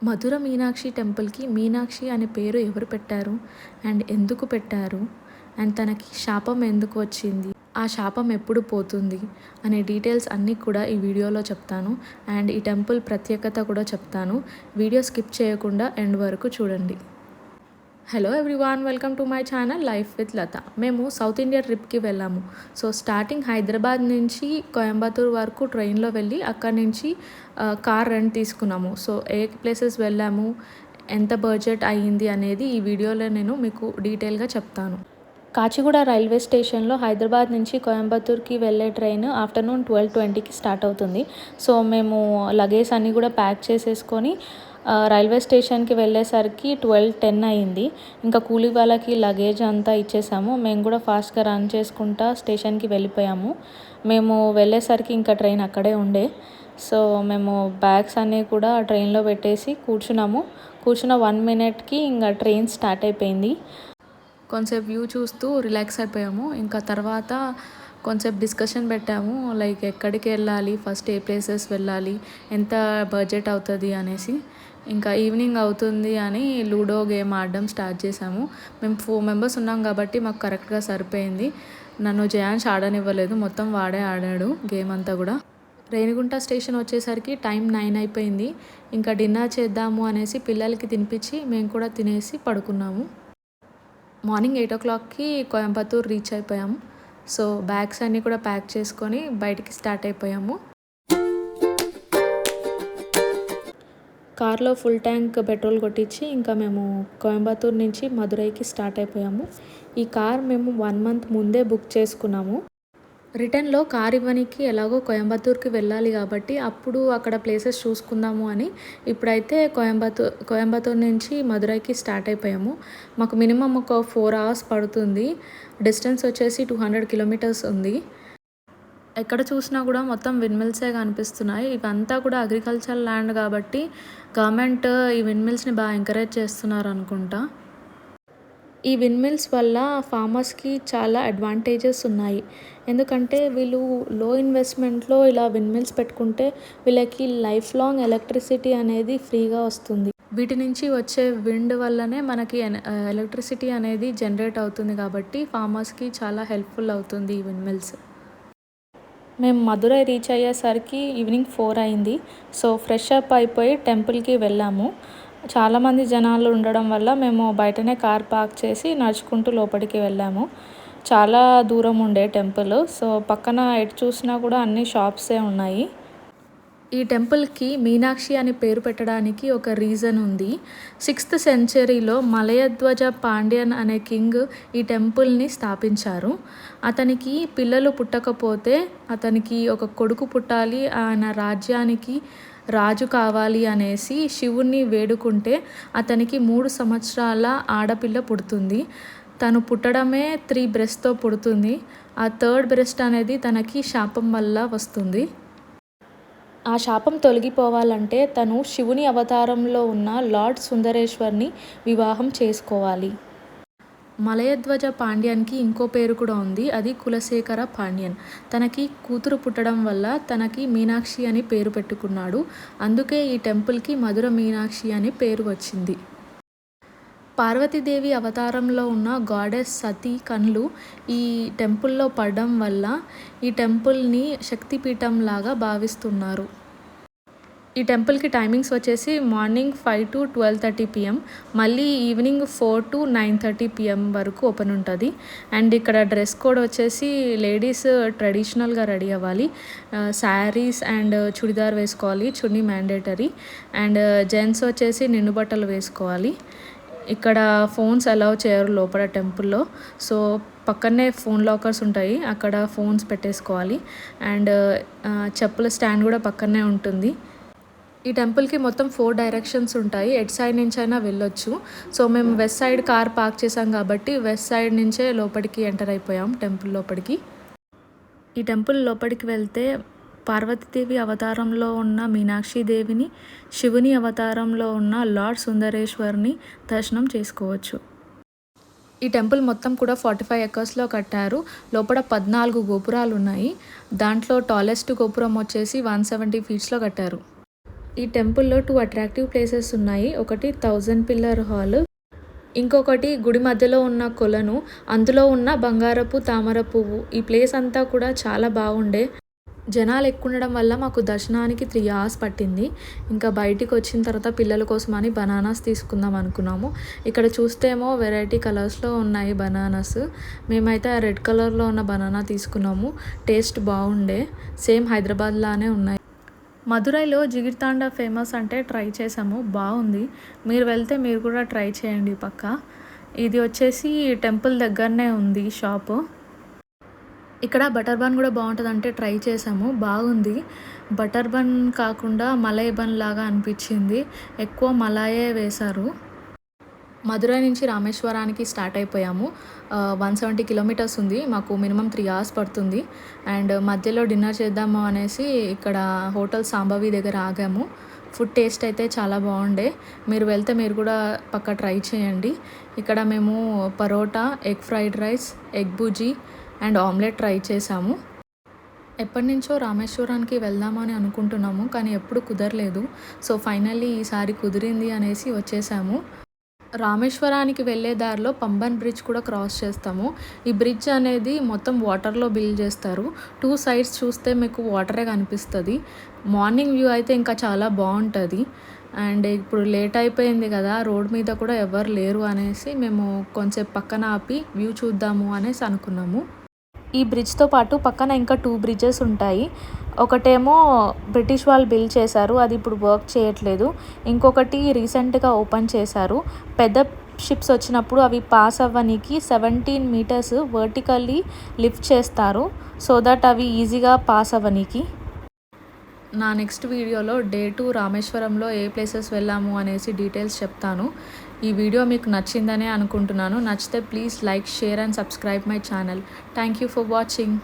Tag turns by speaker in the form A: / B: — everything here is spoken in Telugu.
A: మధుర మీనాక్షి టెంపుల్కి మీనాక్షి అనే పేరు ఎవరు పెట్టారు అండ్ ఎందుకు పెట్టారు అండ్ తనకి శాపం ఎందుకు వచ్చింది, ఆ శాపం ఎప్పుడు పోతుంది అనే డీటెయిల్స్ అన్నీ కూడా ఈ వీడియోలో చెప్తాను. అండ్ ఈ టెంపుల్ ప్రత్యేకత కూడా చెప్తాను. వీడియో స్కిప్ చేయకుండా ఎండ్ వరకు చూడండి. Hello everyone, welcome to my channel life with Latha. మేము సౌత్ ఇండియా ట్రిప్కి వెళ్ళాము. సో స్టార్టింగ్ హైదరాబాద్ నుంచి కోయంబత్తూర్ వరకు ట్రైన్లో వెళ్ళి అక్కడి నుంచి కార్ రెంట్ తీసుకున్నాము. సో ఏ ప్లేసెస్ వెళ్ళాము, ఎంత బడ్జెట్ అయ్యింది అనేది ఈ వీడియోలో నేను మీకు డీటెయిల్గా చెప్తాను. కాచిగూడ రైల్వే స్టేషన్లో హైదరాబాద్ నుంచి కోయంబత్తూర్కి వెళ్ళే ట్రైన్ ఆఫ్టర్నూన్ 12:20కి స్టార్ట్ అవుతుంది. సో మేము లగేజ్ అన్నీ కూడా ప్యాక్ చేసేసుకొని రైల్వే స్టేషన్కి వెళ్ళేసరికి 12:10 అయింది. ఇంకా కూలీ వాళ్ళకి లగేజ్ అంతా ఇచ్చేసాము. మేము కూడా ఫాస్ట్గా రన్ చేసుకుంటా స్టేషన్కి వెళ్ళిపోయాము. మేము వెళ్ళేసరికి ఇంకా ట్రైన్ అక్కడే ఉండే. సో మేము బ్యాగ్స్ అన్నీ కూడా ట్రైన్లో పెట్టేసి కూర్చున్న 1 మినిట్కి ఇంకా ట్రైన్ స్టార్ట్ అయిపోయింది. కొంచెంసేపు వ్యూ చూస్తూ రిలాక్స్ అయిపోయాము. ఇంకా తర్వాత కొంచెంసేపు డిస్కషన్ పెట్టాము, లైక్ ఎక్కడికి వెళ్ళాలి, ఫస్ట్ ఏ ప్లేసెస్ వెళ్ళాలి, ఎంత బడ్జెట్ అవుతుంది అనేసి. ఇంకా ఈవినింగ్ అవుతుంది అని లూడో గేమ్ ఆడడం స్టార్ట్ చేసాము. మేము 4 మెంబర్స్ ఉన్నాం కాబట్టి మాకు కరెక్ట్గా సరిపోయింది. నన్ను జయాన్స్ ఆడనివ్వలేదు, మొత్తం వాడే ఆడాడు గేమ్ అంతా కూడా. రేణిగుంట స్టేషన్ వచ్చేసరికి టైం 9 అయిపోయింది. ఇంకా డిన్నర్ చేద్దాము అనేసి పిల్లలకి తినిపించి మేము కూడా తినేసి పడుకున్నాము. మార్నింగ్ 8 o'clockకి కోయంబత్తూర్ రీచ్ అయిపోయాము. సో బ్యాగ్స్ అన్నీ కూడా ప్యాక్ చేసుకొని బయటికి స్టార్ట్ అయిపోయాము. కార్లో ఫుల్ ట్యాంక్ పెట్రోల్ కొట్టించి ఇంకా మేము కోయంబత్తూర్ నుంచి మదురైకి స్టార్ట్ అయిపోయాము. ఈ కార్ మేము 1 month ముందే బుక్ చేసుకున్నాము. రిటర్న్లో కార్ ఇవ్వడానికి ఎలాగో కోయంబత్తూర్కి వెళ్ళాలి కాబట్టి అప్పుడు అక్కడ ప్లేసెస్ చూసుకుందాము అని ఇప్పుడైతే కోయంబత్తూర్ నుంచి మదురైకి స్టార్ట్ అయిపోయాము. మాకు మినిమం ఒక 4 hours పడుతుంది. డిస్టెన్స్ వచ్చేసి 200 kilometers ఉంది. ఎక్కడ చూసినా కూడా మొత్తం విండ్మిల్సే కనిపిస్తున్నాయి. ఇవంతా కూడా అగ్రికల్చర్ ల్యాండ్ కాబట్టి గవర్నమెంట్ ఈ విండ్మిల్స్ని బాగా ఎంకరేజ్ చేస్తున్నారు అనుకుంటా. ఈ విండ్మిల్స్ వల్ల ఫార్మర్స్కి చాలా అడ్వాంటేజెస్ ఉన్నాయి. ఎందుకంటే వీళ్ళు లో ఇన్వెస్ట్మెంట్లో ఇలా విండ్మిల్స్ పెట్టుకుంటే వీళ్ళకి లైఫ్ లాంగ్ ఎలక్ట్రిసిటీ అనేది ఫ్రీగా వస్తుంది. వీటి నుంచి వచ్చే విండ్ వల్లనే మనకి ఎలక్ట్రిసిటీ అనేది జనరేట్ అవుతుంది కాబట్టి ఫార్మర్స్కి చాలా హెల్ప్ఫుల్ అవుతుంది ఈ విండ్మిల్స్. మేము మదురై రీచ్ అయ్యేసరికి ఈవినింగ్ 4 అయింది. సో ఫ్రెష్ అప్ అయిపోయి టెంపుల్కి వెళ్ళాము. చాలామంది జనాలు ఉండడం వల్ల మేము బయటనే కార్ పార్క్ చేసి నడుచుకుంటూ లోపలికి వెళ్ళాము. చాలా దూరం ఉండే టెంపుల్. సో పక్కన ఎటు చూసినా కూడా అన్ని షాప్సే ఉన్నాయి. ఈ టెంపుల్కి మీనాక్షి అని పేరు పెట్టడానికి ఒక రీజన్ ఉంది. 6th centuryలో మలయధ్వజ పాండ్యన్ అనే కింగ్ ఈ టెంపుల్ని స్థాపించారు. అతనికి పిల్లలు పుట్టకపోతే అతనికి ఒక కొడుకు పుట్టాలి, ఆయన రాజ్యానికి రాజు కావాలి అనేసి శివుణ్ణి వేడుకుంటే అతనికి 3 సంవత్సరాల ఆడపిల్ల పుడుతుంది. తను పుట్టడమే 3 breastతో పుడుతుంది. ఆ 3rd breast అనేది తనకి శాపం వల్ల వస్తుంది. ఆ శాపం తొలగిపోవాలంటే తను శివుని అవతారంలో ఉన్న లార్డ్ సుందరేశ్వర్ని వివాహం చేసుకోవాలి. మలయధ్వజ పాండ్యన్కి ఇంకో పేరు కూడా ఉంది, అది కులశేఖర పాండ్యన్. తనకి కూతురు పుట్టడం వల్ల తనకి మీనాక్షి అని పేరు పెట్టుకున్నాడు. అందుకే ఈ టెంపుల్కి మధుర మీనాక్షి అని పేరు వచ్చింది. పార్వతీదేవి అవతారంలో ఉన్న గాడెస్ సతీ కన్లు ఈ టెంపుల్లో పడడం వల్ల ఈ టెంపుల్ని శక్తిపీఠం లాగా భావిస్తున్నారు. ఈ టెంపుల్కి టైమింగ్స్ వచ్చేసి మార్నింగ్ 5 to 12:30 PM, మళ్ళీ ఈవినింగ్ 4 to 9:30 PM వరకు ఓపెన్ ఉంటుంది. అండ్ ఇక్కడ డ్రెస్ కోడ్ వచ్చేసి లేడీస్ ట్రెడిషనల్గా రెడీ అవ్వాలి. శారీస్ అండ్ చుడిదార్ వేసుకోవాలి, చున్నీ మ్యాండేటరీ. అండ్ జెంట్స్ వచ్చేసి నిండు బట్టలు వేసుకోవాలి. ఇక్కడ ఫోన్స్ అలౌ చేయరు లోపల టెంపుల్లో. సో పక్కనే ఫోన్ లాకర్స్ ఉంటాయి, అక్కడ ఫోన్స్ పెట్టేసుకోవాలి. అండ్ చెప్పుల స్టాండ్ కూడా పక్కనే ఉంటుంది. ఈ టెంపుల్కి మొత్తం 4 directions ఉంటాయి, ఎట్ సైడ్ నుంచి అయినా వెళ్ళొచ్చు. సో మేము వెస్ట్ సైడ్ కార్ పార్క్ చేసాం కాబట్టి వెస్ట్ సైడ్ నుంచే లోపలికి ఎంటర్ అయిపోయాం టెంపుల్ లోపలికి. ఈ టెంపుల్ లోపలికి వెళ్తే పార్వతీదేవి అవతారంలో ఉన్న మీనాక్షిదేవిని, శివుని అవతారంలో ఉన్న లార్డ్ సుందరేశ్వర్ని దర్శనం చేసుకోవచ్చు. ఈ టెంపుల్ మొత్తం కూడా 45 acresలో కట్టారు. లోపల 14 గోపురాలు ఉన్నాయి. దాంట్లో టాలెస్ట్ గోపురం వచ్చేసి 170 feetsలో కట్టారు. ఈ టెంపుల్‌లో 2 అట్రాక్టివ్ ప్లేసెస్ ఉన్నాయి. ఒకటి 1000 పిల్లర్ హాల్, ఇంకొకటి గుడి మధ్యలో ఉన్న కొలను, అందులో ఉన్న బంగారపు తామర పువ్వు. ఈ ప్లేస్ అంతా కూడా చాలా బాగుండే. జనాలు ఎక్కువ ఉండడం వల్ల మాకు దర్శనానికి 3 అవర్స్ పట్టింది. ఇంకా బయటికి వచ్చిన తర్వాత పిల్లల కోసమని బనానాస్ తీసుకుందాం అనుకున్నాము. ఇక్కడ చూస్తే ఏమో వెరైటీ కలర్స్‌లో ఉన్నాయి బనానాస్. మేమైతే ఆ రెడ్ కలర్‌లో ఉన్న బనానా తీసుకున్నాము. టేస్ట్ బాగుండే. సేమ్ హైదరాబాద్ లానే ఉన్నాయి. మదురైలో జిగిర్తాండా ఫేమస్ అంటే ట్రై చేసాము. బాగుంది. మీరు వెళ్తే మీరు కూడా ట్రై చేయండి పక్కా. ఇది వచ్చేసి టెంపుల్ దగ్గరనే ఉంది షాపు. ఇక్కడ బటర్ బన్ కూడా బాగుంటుందంటే ట్రై చేసాము. బాగుంది. బటర్ బన్ కాకుండా మలై బన్ లాగా అనిపించింది. ఎక్కువ మలాయే వేశారు. మదురై నుంచి రామేశ్వరానికి స్టార్ట్ అయిపోయాము. 170 కిలోమీటర్స్ ఉంది. మాకు మినిమం 3 అవర్స్ పడుతుంది. అండ్ మధ్యలో డిన్నర్ చేద్దాము అనేసి ఇక్కడ హోటల్ సాంబవి దగ్గర ఆగాము. ఫుడ్ టేస్ట్ అయితే చాలా బాగుండే. మీరు వెళ్తే మీరు కూడా పక్కా ట్రై చేయండి. ఇక్కడ మేము parotta, egg fried rice, egg bhurji and omelette try చేసాము. ఎప్పటినుంచో రామేశ్వరానికి వెళ్దామని అనుకుంటున్నాము, కానీ ఎప్పుడు కుదరలేదు. సో ఫైనల్లీ ఈసారి కుదిరింది అనేసి వచ్చేసాము. రామేశ్వరానికి వెళ్ళే దారిలో పంబన్ బ్రిడ్జ్ కూడా క్రాస్ చేస్తాము. ఈ బ్రిడ్జ్ అనేది మొత్తం వాటర్లో బిల్డ్ చేస్తారు. 2 సైడ్స్ చూస్తే మీకు వాటరే కనిపిస్తుంది. మార్నింగ్ వ్యూ అయితే ఇంకా చాలా బాగుంటుంది. అండ్ ఇప్పుడు లేట్ అయిపోయింది కదా, రోడ్ మీద కూడా ఎవరు లేరు అనేసి మేము కొంచెం పక్కన ఆపి వ్యూ చూద్దాము అనేసి అనుకున్నాము. ఈ బ్రిడ్జ్తో పాటు పక్కన ఇంకా 2 బ్రిడ్జెస్ ఉంటాయి. ఒకటేమో బ్రిటిష్ వాళ్ళు బిల్డ్ చేశారు, అది ఇప్పుడు వర్క్ చేయట్లేదు. ఇంకొకటి రీసెంట్గా ఓపెన్ చేశారు. పెద్ద షిప్స్ వచ్చినప్పుడు అవి పాస్ అవ్వడానికి 17 మీటర్స్ వర్టికల్లీ లిఫ్ట్ చేస్తారు, సో దట్ అవి ఈజీగా పాస్ అవ్వడానికి. నా నెక్స్ట్ వీడియోలో డే 2 రామేశ్వరంలో ఏ ప్లేసెస్ వెళ్ళాము అనేసి డీటెయిల్స్ చెప్తాను. ఈ వీడియో మీకు నచ్చిందనే అనుకుంటున్నాను. నచ్చితే please like, share and subscribe my channel. Thank you for watching.